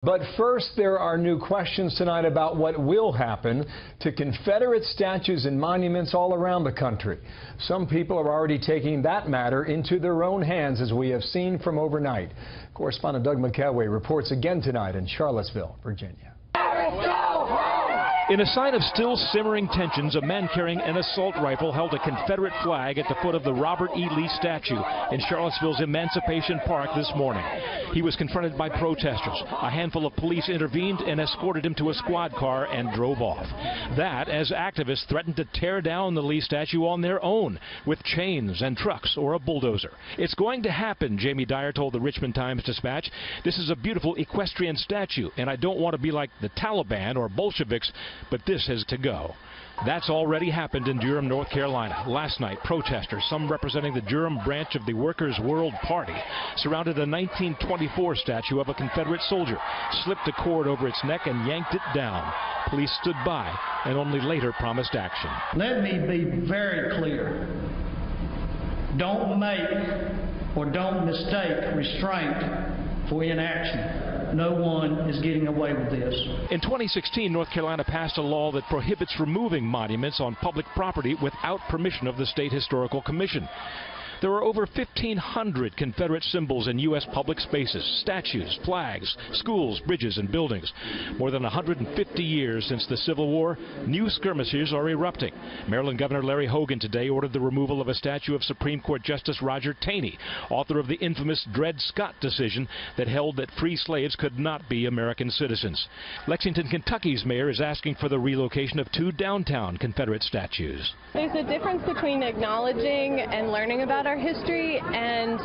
But first, there are new questions tonight about what will happen to Confederate statues and monuments all around the country. Some people are already taking that matter into their own hands, as we have seen from overnight. Correspondent Doug McKelway reports again tonight in Charlottesville, Virginia. In a sign of still simmering tensions, a man carrying an assault rifle held a Confederate flag at the foot of the Robert E. Lee statue in Charlottesville's Emancipation Park this morning. He was confronted by protesters. A handful of police intervened and escorted him to a squad car and drove off. That as activists threatened to tear down the Lee statue on their own with chains and trucks or a bulldozer. It's going to happen, Jamie Dyer told the Richmond Times-Dispatch. This is a beautiful equestrian statue, and I don't want to be like the Taliban or Bolsheviks, but this has to go. That's already happened in Durham, North Carolina. Last night, protesters, some representing the Durham branch of the Workers' World Party, surrounded a 1924 statue of a Confederate soldier, slipped a cord over its neck and yanked it down. Police stood by and only later promised action. Let me be very clear. Don't make or don't mistake restraint for inaction. No one is getting away with this. In 2016, North Carolina passed a law that prohibits removing monuments on public property without permission of the State Historical Commission. There are over 1,500 Confederate symbols in U.S. public spaces, statues, flags, schools, bridges, and buildings. More than 150 years since the Civil War, new skirmishes are erupting. Maryland Governor Larry Hogan today ordered the removal of a statue of Supreme Court Justice Roger Taney, author of the infamous Dred Scott decision that held that free slaves could not be American citizens. Lexington, Kentucky's mayor is asking for the relocation of 2 downtown Confederate statues. There's a difference between acknowledging and learning about our history and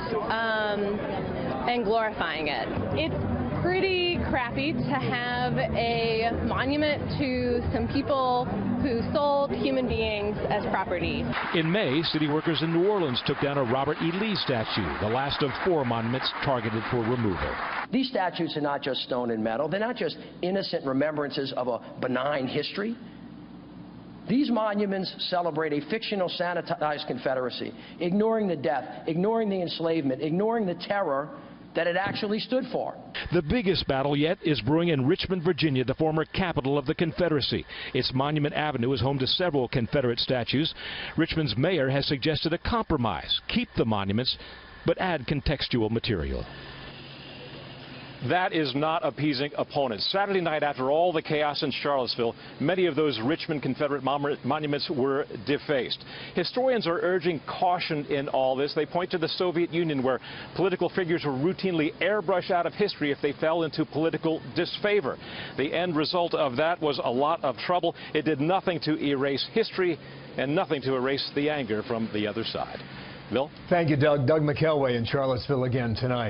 glorifying it. It's pretty crappy to have a monument to some people who sold human beings as property. In May, city workers in New Orleans took down a Robert E. Lee statue, the last of 4 monuments targeted for removal. These statues are not just stone and metal. They're not just innocent remembrances of a benign history. These monuments celebrate a fictional, sanitized Confederacy, ignoring the death, ignoring the enslavement, ignoring the terror that it actually stood for. The biggest battle yet is brewing in Richmond, Virginia, the former capital of the Confederacy. Its Monument Avenue is home to several Confederate statues. Richmond's mayor has suggested a compromise: keep the monuments, but add contextual material. That is not appeasing opponents. Saturday night, after all the chaos in Charlottesville, many of those Richmond Confederate monuments were defaced. Historians are urging caution in all this. They point to the Soviet Union, where political figures were routinely airbrushed out of history if they fell into political disfavor. The end result of that was a lot of trouble. It did nothing to erase history and nothing to erase the anger from the other side. Bill? Thank you, Doug. Doug McKelway in Charlottesville again tonight.